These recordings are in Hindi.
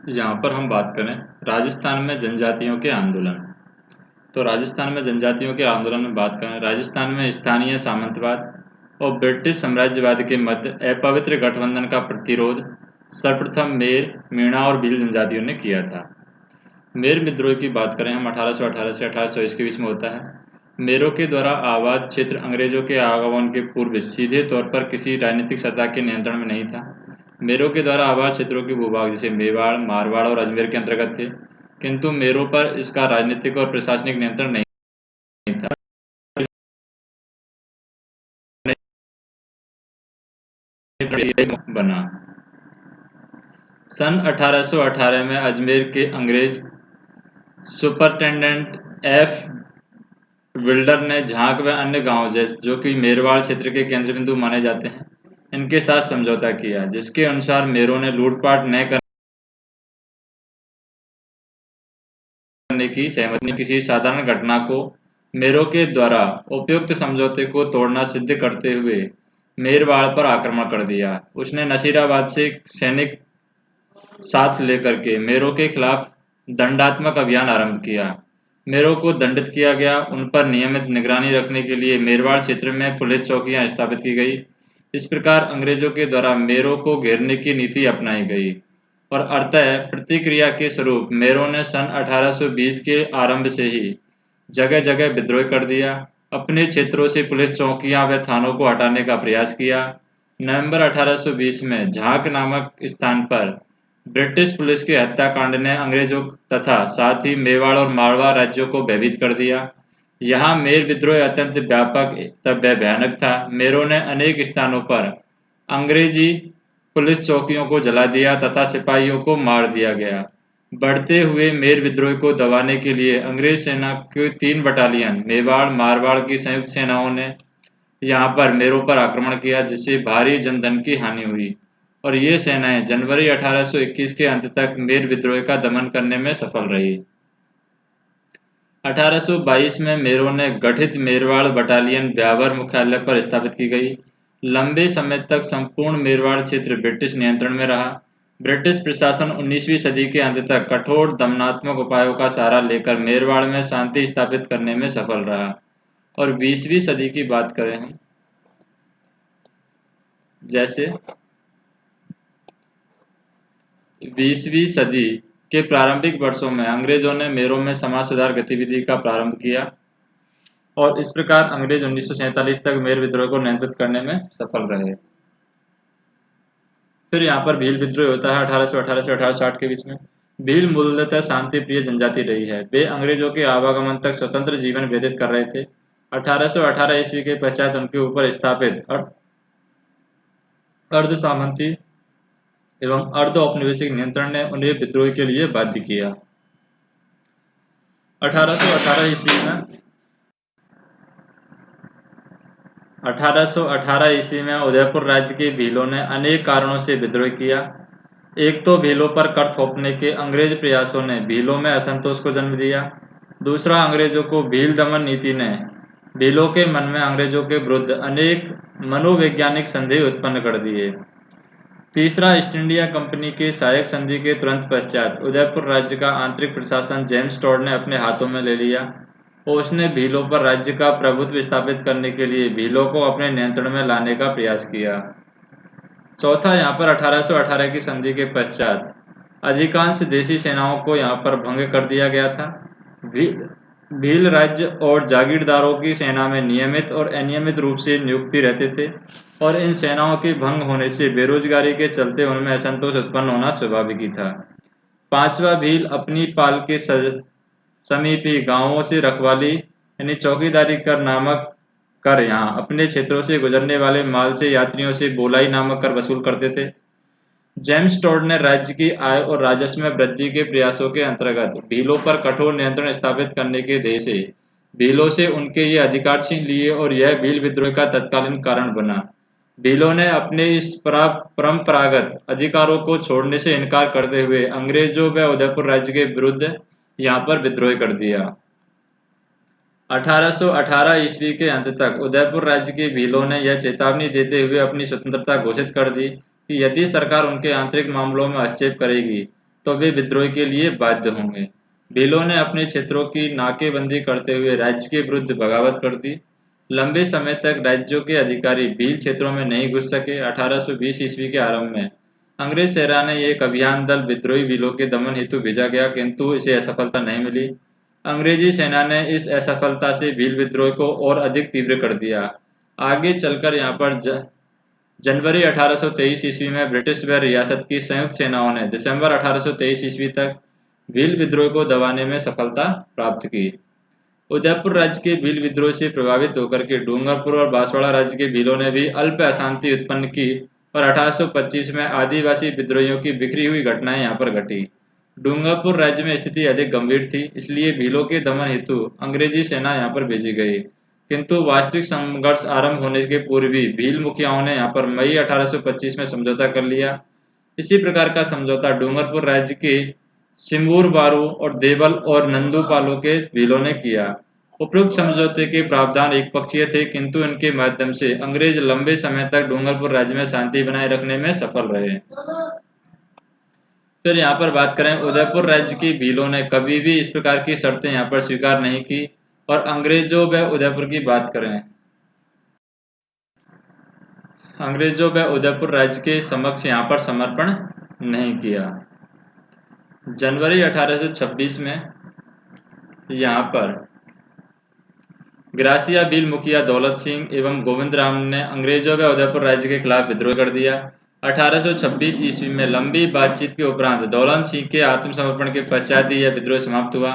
यहाँ पर हम बात करें राजस्थान में जनजातियों के आंदोलन। तो राजस्थान में जनजातियों के आंदोलन में बात करें, राजस्थान में स्थानीय सामंतवाद और ब्रिटिश साम्राज्यवाद के मध्य अपवित्र गठबंधन का प्रतिरोध सर्वप्रथम मेर, मीणा और भील जनजातियों ने किया था। मेर विद्रोह की बात करें हम 1818 से 1820 के बीच में होता है। मेरों के द्वारा आबाद क्षेत्र अंग्रेजों के आगमन के पूर्व सीधे तौर पर किसी राजनीतिक सत्ता के नियंत्रण में नहीं था। मेरों के द्वारा आबाद क्षेत्रों के भूभाग जैसे मेवाड़, मारवाड़ और अजमेर के अंतर्गत थे, किंतु मेरों पर इसका राजनीतिक और प्रशासनिक नियंत्रण नहीं था। बना सन 1818 में अजमेर के अंग्रेज सुपरिटेंडेंट एफ विल्डर ने झांक व अन्य गांव जैसे जो कि मेरवाड़ क्षेत्र के केंद्र बिंदु माने जाते हैं, इनके साथ समझौता किया, जिसके अनुसार मेरों ने लूटपाट न करने की सहमति। किसी साधारण घटना को मेरों के द्वारा उपयुक्त समझौते को तोड़ना सिद्ध करते हुए मेरवाड़ पर आक्रमण कर दिया। उसने नसीराबाद से सैनिक साथ लेकर के मेरों के खिलाफ दंडात्मक अभियान आरंभ किया। मेरों को दंडित किया गया। उन पर नियमित निगरानी रखने के लिए मेरवाड़ क्षेत्र में पुलिस चौकियां स्थापित की गई। इस प्रकार अंग्रेजों के द्वारा मेरों को घेरने की नीति अपनाई गई और अतः प्रतिक्रिया के स्वरूप मेरों ने सन 1820 के आरंभ से ही जगह जगह विद्रोह कर दिया। अपने क्षेत्रों से पुलिस चौकियां व थानों को हटाने का प्रयास किया। नवंबर 1820 में झांक नामक स्थान पर ब्रिटिश पुलिस के हत्याकांड ने अंग्रेजों तथा साथ ही मेवाड़ और मारवाड़ राज्यों को भयभीत कर दिया। यहाँ मेर विद्रोह अत्यंत व्यापक तथा भयानक था। मेरों ने अनेक स्थानों पर अंग्रेजी पुलिस चौकियों को जला दिया तथा सिपाहियों को मार दिया गया। बढ़ते हुए मेर विद्रोह को दबाने के लिए अंग्रेज सेना की 3 बटालियन मेवाड़ मारवाड़ की संयुक्त सेनाओं ने यहाँ पर मेरों पर आक्रमण किया, जिससे भारी जनधन की हानि हुई और ये सेनाएं जनवरी 1821 के अंत तक मेर विद्रोह का दमन करने में सफल रही। 1822 में मेरों ने गठित मेरवाड़ बटालियन ब्यावर मुख्यालय पर स्थापित की गई। लंबे समय तक संपूर्ण मेरवाड़ क्षेत्र ब्रिटिश नियंत्रण में रहा। ब्रिटिश प्रशासन 19वीं सदी के अंत तक कठोर दमनात्मक उपायों का सहारा लेकर मेरवाड़ में शांति स्थापित करने में सफल रहा। और 20वीं सदी की बात करें हम, जैसे 20वीं सदी के प्रारंभिक वर्षों में अंग्रेजों ने मेरों में समाज सुधार गतिविधि का प्रारंभ किया और इस प्रकार अंग्रेज 1947 तक मेर विद्रोह को नियंत्रित करने में सफल रहे। फिर यहाँ पर भील विद्रोह होता है 1818 से 1860 के बीच में। भील मूलतः शांति प्रिय जनजाति रही है। वे अंग्रेजों के आवागमन तक स्वतंत्र जीवन व्यतीत कर रहे थे। 1818 ईस्वी के पश्चात उनके ऊपर स्थापित अर्ध सामंती एवं अर्ध औपनिवेशिक नियंत्रण ने उन्हें विद्रोह के लिए बाध्य किया। 1818 ईस्वी में उदयपुर राज्य के भीलों ने अनेक कारणों से विद्रोह किया। एक तो भीलों पर कर थोपने के अंग्रेज प्रयासों ने भीलों में असंतोष को जन्म दिया। दूसरा, अंग्रेजों को भील दमन नीति ने भीलों के मन में अंग्रेजों के विरुद्ध अनेक मनोवैज्ञानिक संदेह उत्पन्न कर दिए। तीसरा, ईस्ट इंडिया कंपनी के सहायक संधि के तुरंत पश्चात उदयपुर राज्य का आंतरिक प्रशासन जेम्स टॉड ने अपने हाथों में ले लिया और उसने भीलों पर राज्य का प्रभुत्व स्थापित करने के लिए भीलों को अपने नियंत्रण में लाने का प्रयास किया। चौथा, यहाँ पर 1818 की संधि के पश्चात अधिकांश देशी सेनाओं को यहाँ पर भंग कर दिया गया था। भील राज्य और जागीरदारों की सेना में नियमित और अनियमित रूप से नियुक्ति रहते थे और इन सेनाओं के भंग होने से बेरोजगारी के चलते उनमें असंतोष उत्पन्न होना स्वाभाविक ही था। पांचवा, भील अपनी पाल के समीपी गांवों से रखवाली यानी चौकीदारी कर यहाँ अपने क्षेत्रों से गुजरने वाले माल से यात्रियों से बोलाई नामक कर वसूल करते थे। जेम्स टॉड ने राज्य की आय और राजस्व में वृद्धि के प्रयासों के अंतर्गत भीलों पर कठोर नियंत्रण स्थापित करने के ध्येय से भीलों से उनके ये अधिकार छीन लिए और यह भील विद्रोह का तत्कालीन कारण बना। भीलों ने अपने इस परंपरागत अधिकारों को छोड़ने से इनकार करते हुए अंग्रेजों व उदयपुर राज्य के विरुद्ध यहाँ पर विद्रोह कर दिया। 1818 ईस्वी के अंत तक उदयपुर राज्य के भीलों ने यह चेतावनी देते हुए अपनी स्वतंत्रता घोषित कर दी कि यदि सरकार उनके आंतरिक मामलों में हस्तक्षेप करेगी तो वे विद्रोह के लिए बाध्य होंगे। भीलों ने अपने क्षेत्रों की नाकेबंदी करते हुए राज्य के विरुद्ध बगावत कर दी। लंबे समय तक राज्यों के अधिकारी भील क्षेत्रों में नहीं घुस सके। 1820 ईस्वी के आरंभ में अंग्रेज सेना ने एक अभियान दल विद्रोही भीलों के दमन हेतु भेजा गया, किंतु इसे असफलता नहीं मिली। अंग्रेजी सेना ने इस असफलता से भील विद्रोह को और अधिक तीव्र कर दिया। आगे चलकर यहाँ पर जनवरी 1823 ईस्वी में ब्रिटिश व रियासत की संयुक्त सेनाओं ने दिसंबर 1823 ईस्वी तक भील विद्रोह को दबाने में सफलता प्राप्त की। उदयपुर राज्य के भील विद्रोह से प्रभावित होकर के डूंगरपुर और बांसवाड़ा राज्य के भीलों ने भी अल्प अशांति उत्पन्न की और 1825 में आदिवासी विद्रोहियों की बिखरी हुई घटनाएं यहाँ पर घटी। डूंगरपुर राज्य में स्थिति अधिक गंभीर थी, इसलिए भीलों के दमन हेतु अंग्रेजी सेना यहाँ पर भेजी गई, किंतु वास्तविक संघर्ष आरंभ होने के पूर्व ही भील मुखियाओं ने यहाँ पर मई 1825 में समझौता कर लिया। इसी प्रकार का समझौता डूंगरपुर राज्य के सिम्बूर बारू और देवल और नंदूपालों के भीलों ने किया। उपरोक्त समझौते के प्रावधान एक पक्षीय थे, किंतु इनके माध्यम से अंग्रेज लंबे समय तक डूंगरपुर राज्य में शांति बनाए रखने में सफल रहे। फिर यहाँ पर बात करें, उदयपुर राज्य के भीलों ने कभी भी इस प्रकार की शर्तें यहाँ पर स्वीकार नहीं की। और अंग्रेजों व उदयपुर की बात करें, अंग्रेजों व उदयपुर राज्य के समक्ष यहाँ पर समर्पण नहीं किया। जनवरी 1826 में यहाँ पर ग्रासिया भील मुखिया दौलत सिंह एवं गोविंद राम ने अंग्रेजों व उदयपुर राज्य के खिलाफ विद्रोह कर दिया। 1826 ईस्वी में लंबी बातचीत के उपरांत दौलत सिंह के आत्मसमर्पण के पश्चात ही यह विद्रोह समाप्त हुआ।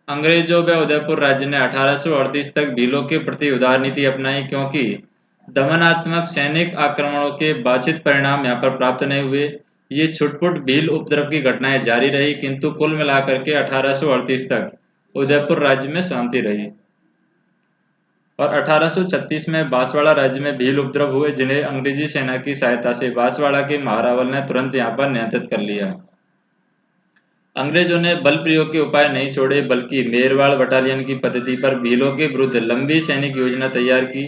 अंग्रेजों व उदयपुर राज्य ने 1838 तक भीलों के प्रति उदार नीति अपनाई, क्योंकि दमनात्मक सैनिक आक्रमणों के वांछित परिणाम यहाँ पर प्राप्त नहीं हुए। ये छुटपुट भील उपद्रव की घटनाएं जारी रही, किंतु कुल मिलाकर के 1838 तक उदयपुर राज्य में शांति रही। और 1836 में बांसवाड़ा राज्य में भील उपद्रव हुए, जिन्हें अंग्रेजी सेना की सहायता से बांसवाड़ा के महारावल ने तुरंत यहाँ पर नियंत्रित कर लिया। अंग्रेजों ने बल प्रयोग के उपाय नहीं छोड़े, बल्कि मेरवाड़ बटालियन की पद्धति पर भीलों के विरुद्ध लंबी सैनिक योजना तैयार की,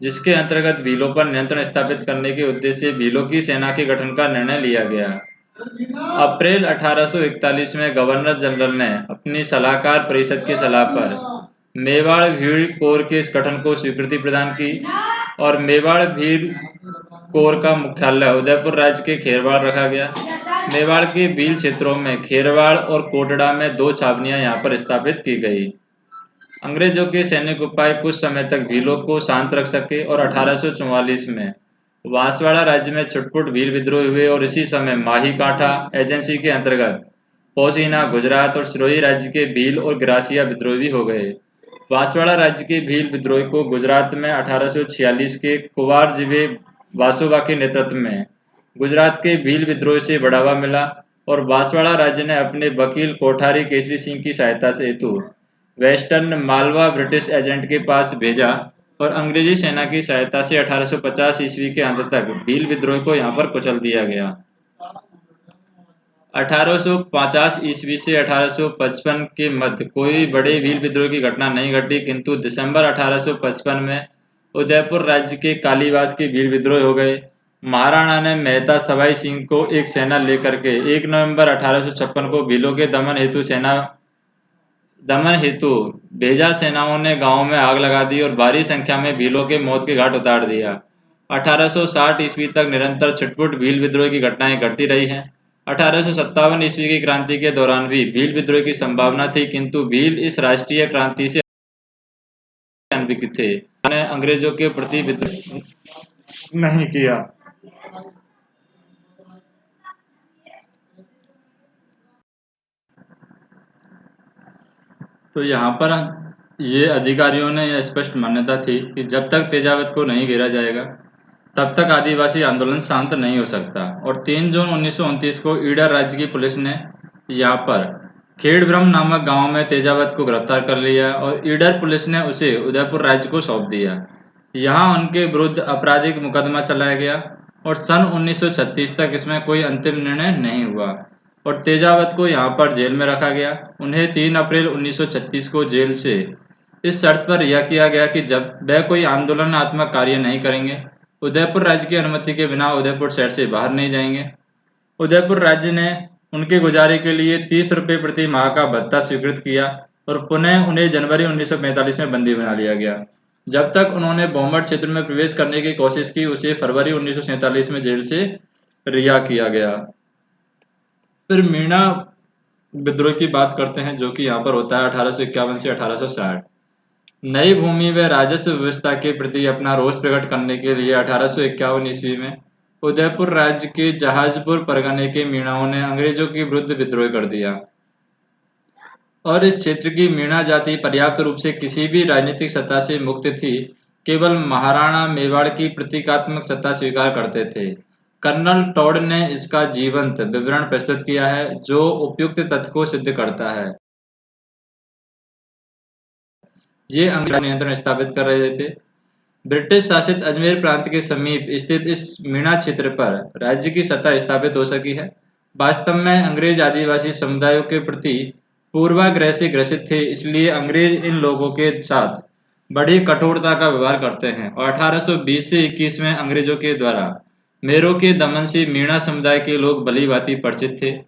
जिसके अंतर्गत भीलों पर नियंत्रण स्थापित करने के उद्देश्य से भीलों की सेना के गठन का निर्णय लिया गया। अप्रैल 1841 में गवर्नर जनरल ने अपनी सलाहकार परिषद की सलाह पर मेवाड़ भील कोर के इस गठन को स्वीकृति प्रदान की और मेवाड़ भील कोर का मुख्यालय उदयपुर राज्य के खेरवाड़ रखा गया। मेवाड़ के भील क्षेत्रों में खेरवाड़ और कोटड़ा में 2 छावनियां यहाँ पर स्थापित की गई। अंग्रेजों के सैनिक उपाय कुछ समय तक भीलों को शांत रख सके और 1844 में बांसवाड़ा राज्य में छुटपुट भील विद्रोह हुए और इसी समय माही कांठा एजेंसी के अंतर्गत पोसीना गुजरात और सिरोही राज्य के भील और ग्रासिया विद्रोह भी हो गए। बांसवाड़ा राज्य के भील विद्रोह को गुजरात में 1846 के कुंवर जिवे वासुवा के नेतृत्व में गुजरात के भील विद्रोह से बढ़ावा मिला और बांसवाड़ा राज्य ने अपने वकील कोठारी केसरी सिंह की सहायता से हेतु वेस्टर्न मालवा ब्रिटिश एजेंट के पास भेजा और अंग्रेजी सेना की सहायता से 1850 ईस्वी के अंत तक भील विद्रोह को यहाँ पर कुचल दिया गया। 1850 ईस्वी से 1855 के मध्य कोई बड़े भील विद्रोह की घटना नहीं घटी, किंतु दिसंबर 1855 में उदयपुर राज्य के कालीवास के भील विद्रोह हो गए। महाराणा ने मेहता सवाई सिंह को एक सेना लेकर के 1 नवंबर 1856 को भीलों के दमन हेतु भेजा। सेनाओं ने गांवों में आग लगा दी और भारी संख्या में भीलों के मौत के घाट उतार दिया। 1860 ईस्वी तक निरंतर छिटपुट भील विद्रोह की घटनाएं घटती रही हैं। 1857 ईस्वी की क्रांति के दौरान भी भील विद्रोह की संभावना थी, किंतु भील इस राष्ट्रीय क्रांति से अनभिज्ञ थे। उन्होंने अंग्रेजों के प्रति विद्रोह नहीं किया। तो यहाँ पर ये अधिकारियों ने यह स्पष्ट मान्यता थी कि जब तक तेजावत को नहीं घेरा जाएगा तब तक आदिवासी आंदोलन शांत नहीं हो सकता। और 3 जून 1929 को ईडर राज्य की पुलिस ने यहाँ पर खेड़ब्रह्म नामक गांव में तेजावत को गिरफ्तार कर लिया और ईडर पुलिस ने उसे उदयपुर राज्य को सौंप दिया। यहाँ उनके विरुद्ध आपराधिक मुकदमा चलाया गया और सन 1936 तक इसमें कोई अंतिम निर्णय नहीं हुआ और तेजावत को यहाँ पर जेल में रखा गया। उन्हें 3 अप्रैल 1936 को जेल से इस शर्त पर रिहा किया गया कि जब वह कोई आंदोलनात्मक कार्य नहीं करेंगे, उदयपुर राज्य की अनुमति के बिना उदयपुर शहर से बाहर नहीं जाएंगे। उदयपुर राज्य ने उनके गुजारे के लिए 30 रुपये प्रति माह का भत्ता स्वीकृत किया और पुनः उन्हें जनवरी 1945 में बंदी बना लिया गया। जब तक उन्होंने बोमट क्षेत्र में प्रवेश करने की कोशिश की, उसे फरवरी 1947 में जेल से रिहा किया गया। फिर मीणा विद्रोह की बात करते हैं, जो कि यहाँ पर होता है 1851 से 1860। नई भूमि व राजस्व व्यवस्था के प्रति अपना रोष प्रकट करने के लिए 1851 ईस्वी में उदयपुर राज्य के जहाजपुर परगने के मीणाओं ने अंग्रेजों के विरुद्ध विद्रोह कर दिया और इस क्षेत्र की मीणा जाति पर्याप्त रूप से किसी भी राजनीतिक सत्ता से मुक्त थी, केवल महाराणा मेवाड़ की प्रतीकात्मक सत्ता स्वीकार करते थे। कर्नल टॉड ने इसका जीवंत विवरण प्रस्तुत किया है, जो उपयुक्त तथ्य को सिद्ध करता है। ये अंग्रेज नियंत्रण स्थापित कर रहे थे। ब्रिटिश शासित अजमेर प्रांत के समीप स्थित इस मीणा क्षेत्र पर राज्य की सत्ता स्थापित हो सकी है। वास्तव में अंग्रेज आदिवासी समुदायों के प्रति पूर्वाग्रह से ग्रसित थे, इसलिए अंग्रेज इन लोगों के साथ बड़ी कठोरता का व्यवहार करते हैं और 1820 से 21 में अंग्रेजों के द्वारा मेरों के दमन से मीणा समुदाय के लोग भली भांति परिचित थे।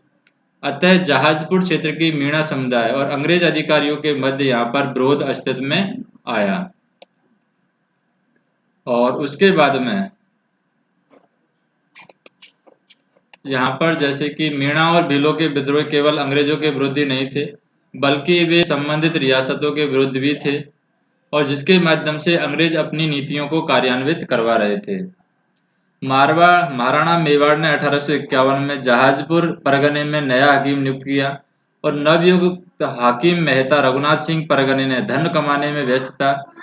अतः जहाजपुर क्षेत्र की मीणा समुदाय और अंग्रेज अधिकारियों के मध्य यहाँ पर विरोध अस्तित्व में आया। और उसके बाद में यहाँ पर जैसे कि मीणा और भीलों के विद्रोह केवल अंग्रेजों के विरुद्ध ही नहीं थे, बल्कि वे संबंधित रियासतों के विरुद्ध भी थे, और जिसके माध्यम से अंग्रेज अपनी नीतियों को कार्यान्वित करवा रहे थे। महाराणा मेवाड़ ने 1851 में जहाजपुर परगने में नया हाकिम नियुक्त किया और नवयुक्त हाकिम मेहता रघुनाथ सिंह परगने ने धन कमाने में व्यस्त था।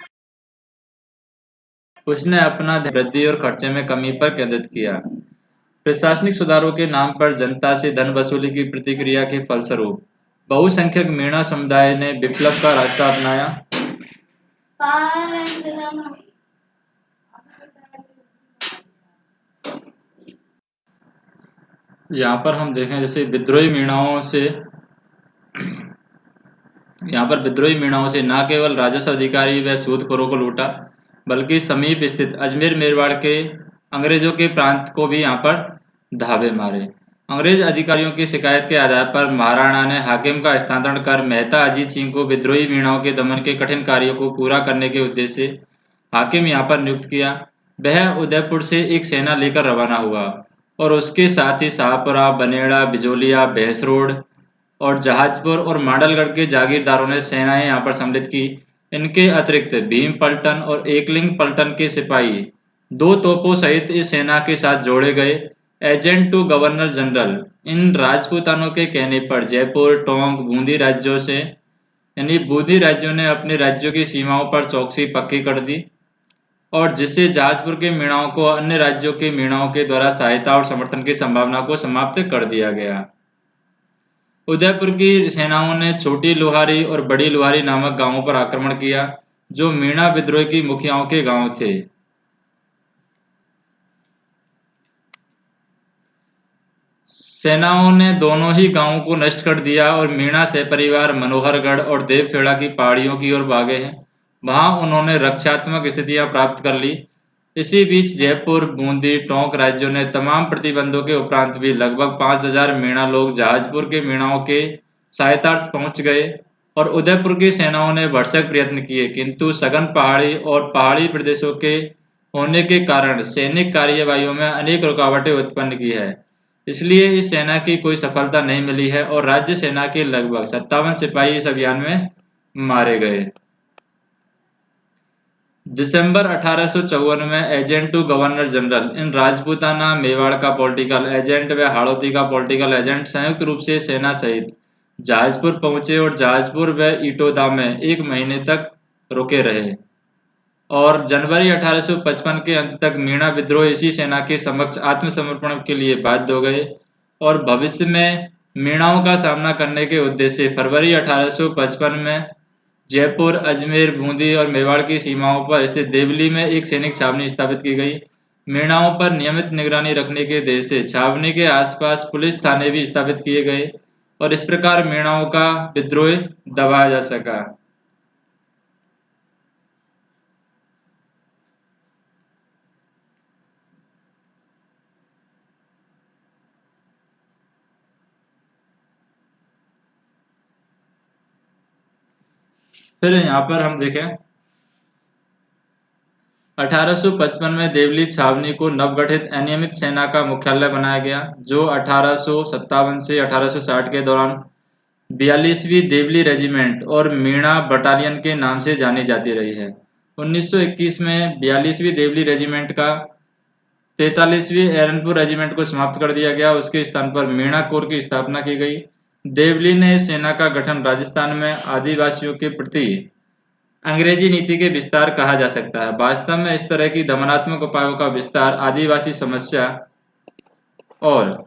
उसने अपना ध्यान वृद्धि और खर्चे में कमी पर केंद्रित किया। प्रशासनिक सुधारों के नाम पर जनता से धन वसूली की प्रतिक्रिया के फलस्वरूप बहुसंख्यक मीणा समुदाय ने विप्लव का रास्ता अपनाया। यहाँ पर हम देखें जैसे विद्रोही मीणाओं से न केवल राजस्व अधिकारी व सूदखोरों को लूटा, बल्कि समीप स्थित अजमेर मेरवाड़ के अंग्रेजों के प्रांत को भी यहाँ पर धावे मारे। अंग्रेज अधिकारियों की शिकायत के आधार पर महाराणा ने हाकिम का स्थानांतरण कर मेहता अजीत सिंह को विद्रोही मीणाओं के दमन के कठिन कार्यों को पूरा करने के उद्देश्य से हाकिम यहाँ पर नियुक्त किया। वह उदयपुर से एक सेना लेकर रवाना हुआ और उसके साथ ही शाहपुरा, बनेड़ा, बिजोलिया, भैंसरोड और जहाजपुर और मांडलगढ़ के जागीरदारों ने सेनाएं यहाँ पर सम्मिलित की। इनके अतिरिक्त भीम पलटन और एकलिंग पलटन के सिपाही 2 तोपों सहित इस सेना के साथ जोड़े गए। Agent to governor general in राजपूतानों के कहने पर जयपुर, टोंक, बूंदी राज्यों से यानी बूंदी राज्यों ने अपने राज्यों की सीमाओं पर चौकसी पक्की कर दी, और जिससे जहाजपुर के मीणाओं को अन्य राज्यों के मीणाओं के द्वारा सहायता और समर्थन की संभावना को समाप्त कर दिया गया। उदयपुर की सेनाओं ने छोटी लुहारी और बड़ी लुहारी नामक गांवों पर आक्रमण किया, जो मीणा विद्रोह की मुखियाओं के गांव थे। सेनाओं ने दोनों ही गांवों को नष्ट कर दिया और मीणा सपरिवार मनोहरगढ़ और देवखेड़ा की पहाड़ियों की ओर भागे हैं। वहां उन्होंने रक्षात्मक स्थितियां प्राप्त कर ली। इसी बीच जयपुर, बूंदी, टोंक राज्यों ने तमाम प्रतिबंधों के उपरांत भी लगभग 5000 मीणा लोग जहाजपुर के मीणाओं के सहायतार्थ पहुंच गए और उदयपुर की सेनाओं ने भरसक प्रयत्न किए, किंतु सघन पहाड़ी और पहाड़ी प्रदेशों के होने के कारण सैनिक कार्यवाहियों में अनेक रुकावटें उत्पन्न की है। इसलिए इस सेना की कोई सफलता नहीं मिली है और राज्य सेना के लगभग 57 सिपाही इस अभियान में मारे गए। दिसंबर 1854 में agent to governor general in Rajputana, Mewar का पॉलिटिकल एजेंट व हाड़ौती का पॉलिटिकल एजेंट संयुक्त रूप से सेना सहित जहाजपुर पहुंचे और जहाजपुर व इटोदा में 1 महीने तक रुके रहे और जनवरी 1855 के अंत तक मीणा विद्रोह इसी सेना के समक्ष आत्मसमर्पण के लिए बाध्य हो गए और भविष्य में मीणाओं का सामना करने के उद्देश्य से फरवरी 1855 में जयपुर, अजमेर, बूंदी और मेवाड़ की सीमाओं पर स्थित देवली में एक सैनिक छावनी स्थापित की गई। मीणाओं पर नियमित निगरानी रखने के उद्देश्य से छावनी के आसपास पुलिस थाने भी स्थापित किए गए और इस प्रकार मीणाओं का विद्रोह दबाया जा सका। फिर यहाँ पर हम देखें 1855 में देवली छावनी को नवगठित अनियमित सेना का मुख्यालय बनाया गया, जो 1857 से 1860 के दौरान 42वीं देवली रेजिमेंट और मीणा बटालियन के नाम से जानी जाती रही है। 1921 में 42वीं देवली रेजिमेंट का 43वीं एरनपुर रेजिमेंट को समाप्त कर दिया गया। उसके स्थान पर मीणा कोर की स्थापना की गई। देवली ने सेना का गठन राजस्थान में आदिवासियों के प्रति अंग्रेजी नीति के विस्तार कहा जा सकता है। वास्तव में इस तरह की दमनात्मक उपायों का विस्तार आदिवासी समस्या और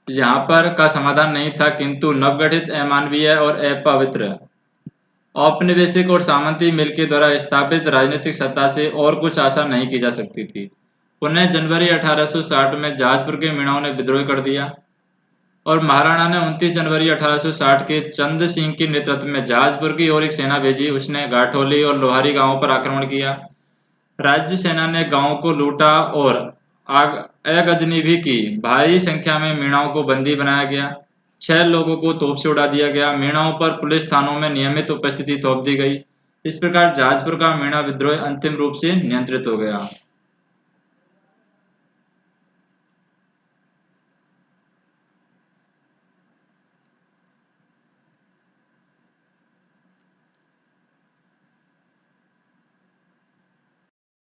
यहाँ पर का समाधान नहीं था, किंतु नवगठित अमानवीय और अपवित्र औपनिवेशिक और सामंती मिल के द्वारा स्थापित राजनीतिक सत्ता से और कुछ आशा नहीं की जा सकती थी। पुनः जनवरी 1860 में जहाजपुर के मीणाओं ने विद्रोह कर दिया और महाराणा ने 29 जनवरी 1860 के चंद सिंह के नेतृत्व में जहाजपुर की ओर एक सेना भेजी। उसने गाठोली और लोहारी गांवों पर आक्रमण किया। राज्य सेना ने गांवों को लूटा और आगजनी भी की। भारी संख्या में मीणाओं को बंदी बनाया गया। 6 लोगों को तोप से उड़ा दिया गया। मीणाओं पर पुलिस थानों में नियमित उपस्थिति थोप दी गई। इस प्रकार जहाजपुर का मीणा विद्रोह अंतिम रूप से नियंत्रित हो गया।